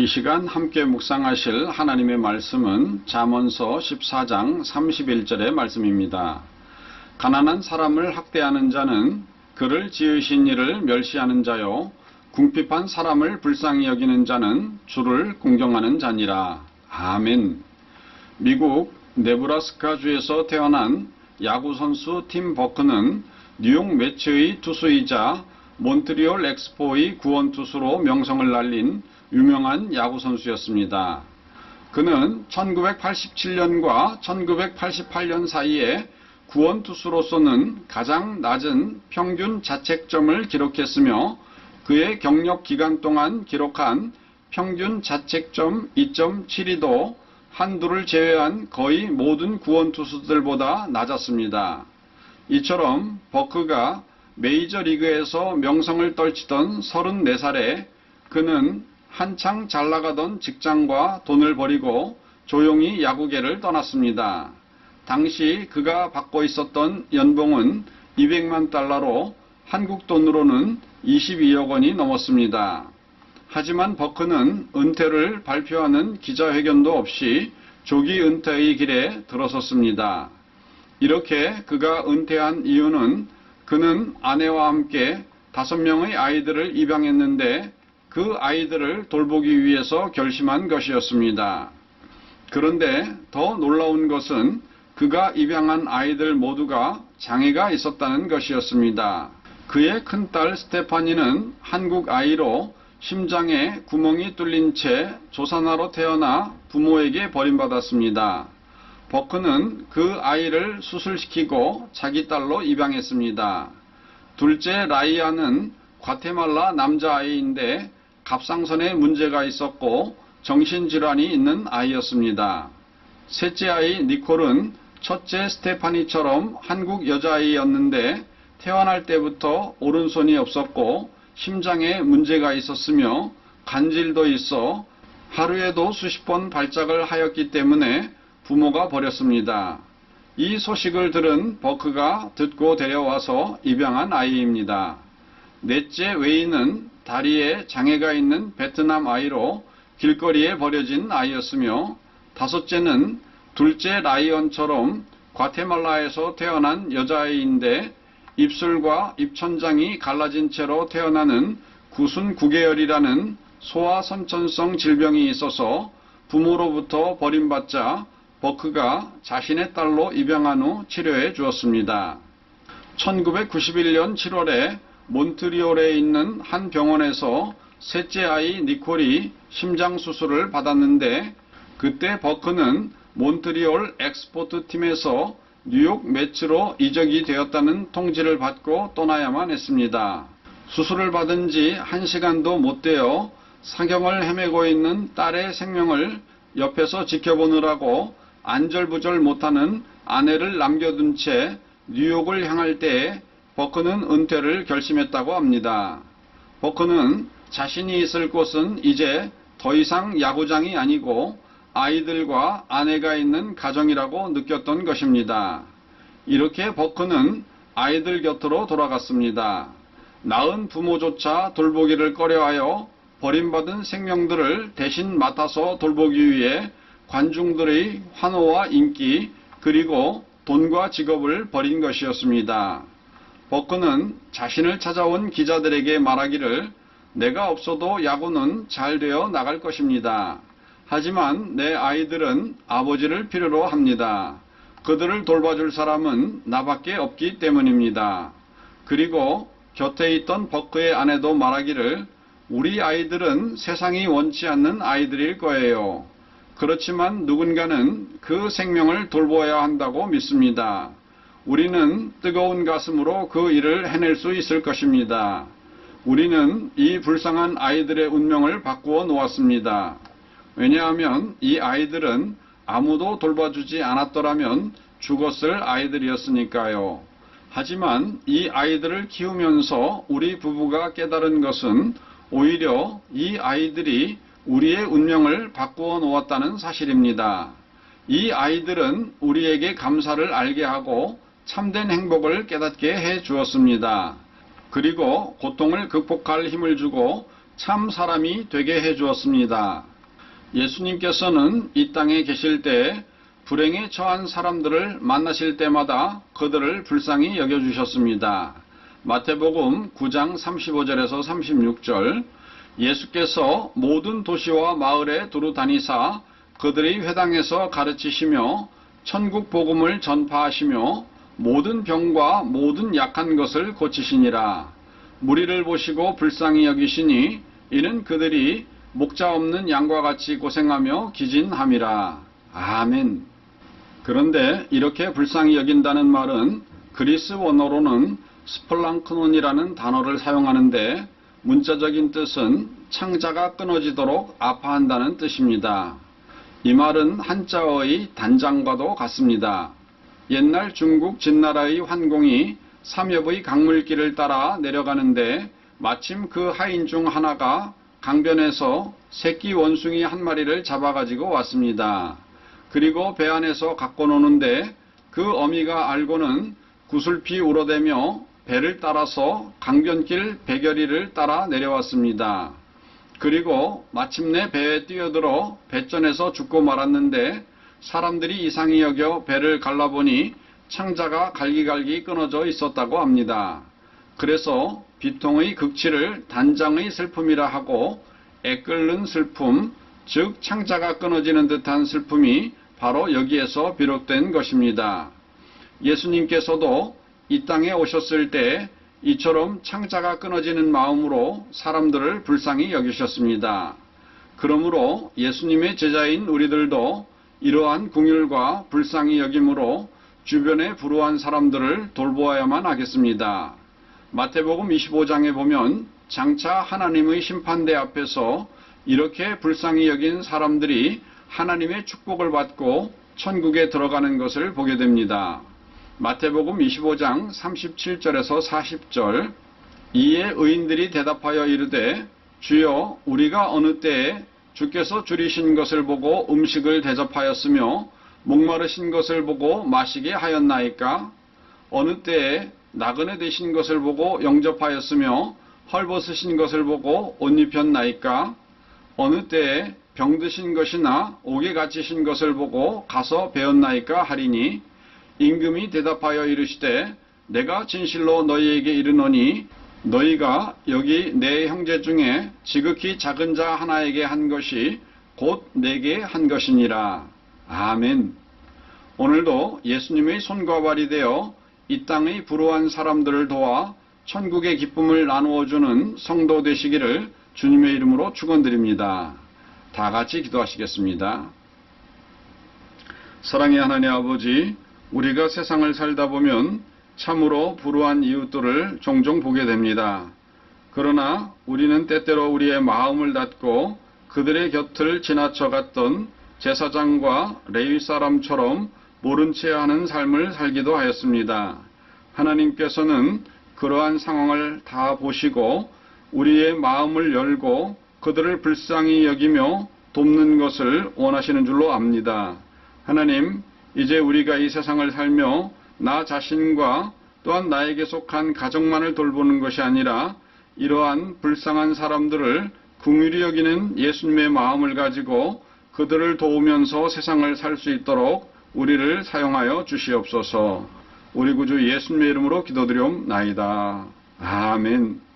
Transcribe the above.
이 시간 함께 묵상하실 하나님의 말씀은 잠언서 14장 31절의 말씀입니다. 가난한 사람을 학대하는 자는 그를 지으신 이를 멸시하는 자요, 궁핍한 사람을 불쌍히 여기는 자는 주를 공경하는 자니라. 아멘. 미국 네브라스카주에서 태어난 야구선수 팀 버크는 뉴욕 매츠의 투수이자 몬트리올 엑스포의 구원투수로 명성을 날린 유명한 야구선수였습니다. 그는 1987년과 1988년 사이에 구원투수로서는 가장 낮은 평균 자책점을 기록했으며 그의 경력 기간 동안 기록한 평균 자책점 2.72도 한두를 제외한 거의 모든 구원투수들보다 낮았습니다. 이처럼 버크가 메이저리그에서 명성을 떨치던 34살에 그는 한창 잘나가던 직장과 돈을 버리고 조용히 야구계를 떠났습니다. 당시 그가 받고 있었던 연봉은 200만 달러로 한국 돈으로는 22억 원이 넘었습니다. 하지만 버크는 은퇴를 발표하는 기자회견도 없이 조기 은퇴의 길에 들어섰습니다. 이렇게 그가 은퇴한 이유는 그는 아내와 함께 5명의 아이들을 입양했는데 그 아이들을 돌보기 위해서 결심한 것이었습니다. 그런데 더 놀라운 것은 그가 입양한 아이들 모두가 장애가 있었다는 것이었습니다. 그의 큰딸 스테파니는 한국 아이로 심장에 구멍이 뚫린 채 조산아로 태어나 부모에게 버림받았습니다. 버크는 그 아이를 수술시키고 자기 딸로 입양했습니다. 둘째 라이아는 과테말라 남자아이인데 갑상선에 문제가 있었고 정신질환이 있는 아이였습니다. 셋째 아이 니콜은 첫째 스테파니처럼 한국 여자아이였는데 태어날 때부터 오른손이 없었고 심장에 문제가 있었으며 간질도 있어 하루에도 수십 번 발작을 하였기 때문에 부모가 버렸습니다. 이 소식을 들은 버크가 듣고 데려와서 입양한 아이입니다. 넷째 웨이는 다리에 장애가 있는 베트남 아이로 길거리에 버려진 아이였으며 다섯째는 둘째 라이언처럼 과테말라에서 태어난 여자아이인데 입술과 입천장이 갈라진 채로 태어나는 구순 구개열이라는 소아선천성 질병이 있어서 부모로부터 버림받자 버크가 자신의 딸로 입양한 후 치료해 주었습니다. 1991년 7월에 몬트리올에 있는 한 병원에서 셋째 아이 니콜이 심장수술을 받았는데 그때 버크는 몬트리올 엑스포트 팀에서 뉴욕 매츠로 이적이 되었다는 통지를 받고 떠나야만 했습니다. 수술을 받은 지 1시간도 못 되어 사경을 헤매고 있는 딸의 생명을 옆에서 지켜보느라고 안절부절 못하는 아내를 남겨둔 채 뉴욕을 향할 때에 버크는 은퇴를 결심했다고 합니다. 버크는 자신이 있을 곳은 이제 더 이상 야구장이 아니고 아이들과 아내가 있는 가정이라고 느꼈던 것입니다. 이렇게 버크는 아이들 곁으로 돌아갔습니다. 낳은 부모조차 돌보기를 꺼려하여 버림받은 생명들을 대신 맡아서 돌보기 위해 관중들의 환호와 인기 그리고 돈과 직업을 버린 것이었습니다. 버크는 자신을 찾아온 기자들에게 말하기를 내가 없어도 야구는 잘 되어 나갈 것입니다. 하지만 내 아이들은 아버지를 필요로 합니다. 그들을 돌봐줄 사람은 나밖에 없기 때문입니다. 그리고 곁에 있던 버크의 아내도 말하기를 우리 아이들은 세상이 원치 않는 아이들일 거예요. 그렇지만 누군가는 그 생명을 돌보아야 한다고 믿습니다. 우리는 뜨거운 가슴으로 그 일을 해낼 수 있을 것입니다. 우리는 이 불쌍한 아이들의 운명을 바꾸어 놓았습니다. 왜냐하면 이 아이들은 아무도 돌봐주지 않았더라면 죽었을 아이들이었으니까요. 하지만 이 아이들을 키우면서 우리 부부가 깨달은 것은 오히려 이 아이들이 우리의 운명을 바꾸어 놓았다는 사실입니다. 이 아이들은 우리에게 감사를 알게 하고 참된 행복을 깨닫게 해 주었습니다. 그리고 고통을 극복할 힘을 주고 참 사람이 되게 해 주었습니다. 예수님께서는 이 땅에 계실 때 불행에 처한 사람들을 만나실 때마다 그들을 불쌍히 여겨주셨습니다. 마태복음 9장 35절에서 36절, 예수께서 모든 도시와 마을에 두루 다니사 그들의 회당에서 가르치시며 천국 복음을 전파하시며 모든 병과 모든 약한 것을 고치시니라. 무리를 보시고 불쌍히 여기시니 이는 그들이 목자 없는 양과 같이 고생하며 기진함이라. 아멘. 그런데 이렇게 불쌍히 여긴다는 말은 그리스 원어로는 스플랑크논이라는 단어를 사용하는데 문자적인 뜻은 창자가 끊어지도록 아파한다는 뜻입니다. 이 말은 한자어의 단장과도 같습니다. 옛날 중국 진나라의 환공이 삼엽의 강물길을 따라 내려가는데 마침 그 하인 중 하나가 강변에서 새끼 원숭이 한 마리를 잡아가지고 왔습니다. 그리고 배 안에서 갖고 노는데 그 어미가 알고는 구슬피 울어대며 배를 따라서 강변길 배결이를 따라 내려왔습니다. 그리고 마침내 배에 뛰어들어 배전에서 죽고 말았는데 사람들이 이상히 여겨 배를 갈라보니 창자가 갈기갈기 끊어져 있었다고 합니다. 그래서 비통의 극치를 단장의 슬픔이라 하고 애끓는 슬픔, 즉 창자가 끊어지는 듯한 슬픔이 바로 여기에서 비롯된 것입니다. 예수님께서도 이 땅에 오셨을 때 이처럼 창자가 끊어지는 마음으로 사람들을 불쌍히 여기셨습니다. 그러므로 예수님의 제자인 우리들도 이러한 긍휼과 불쌍히 여김으로 주변에 불우한 사람들을 돌보아야만 하겠습니다. 마태복음 25장에 보면 장차 하나님의 심판대 앞에서 이렇게 불쌍히 여긴 사람들이 하나님의 축복을 받고 천국에 들어가는 것을 보게 됩니다. 마태복음 25장 37절에서 40절, 이에 의인들이 대답하여 이르되 주여 우리가 어느 때에 주께서 줄이신 것을 보고 음식을 대접하였으며 목마르신 것을 보고 마시게 하였나이까? 어느 때에 나그네 되신 것을 보고 영접하였으며 헐벗으신 것을 보고 옷 입혔나이까? 어느 때에 병드신 것이나 옥에 갇히신 것을 보고 가서 배웠나이까 하리니 임금이 대답하여 이르시되 내가 진실로 너희에게 이르노니 너희가 여기 내 형제 중에 지극히 작은 자 하나에게 한 것이 곧 내게 한 것이니라. 아멘. 오늘도 예수님의 손과 발이 되어 이 땅의 불우한 사람들을 도와 천국의 기쁨을 나누어주는 성도 되시기를 주님의 이름으로 축원드립니다. 다 같이 기도하시겠습니다. 사랑의 하나님 아버지, 우리가 세상을 살다 보면 참으로 불우한 이웃들을 종종 보게 됩니다. 그러나 우리는 때때로 우리의 마음을 닫고 그들의 곁을 지나쳐 갔던 제사장과 레위 사람처럼 모른 채 하는 삶을 살기도 하였습니다. 하나님께서는 그러한 상황을 다 보시고 우리의 마음을 열고 그들을 불쌍히 여기며 돕는 것을 원하시는 줄로 압니다. 하나님, 이제 우리가 이 세상을 살며 나 자신과 또한 나에게 속한 가정만을 돌보는 것이 아니라 이러한 불쌍한 사람들을 긍휼히 여기는 예수님의 마음을 가지고 그들을 도우면서 세상을 살 수 있도록 우리를 사용하여 주시옵소서. 우리 구주 예수님의 이름으로 기도드리옵나이다. 아멘.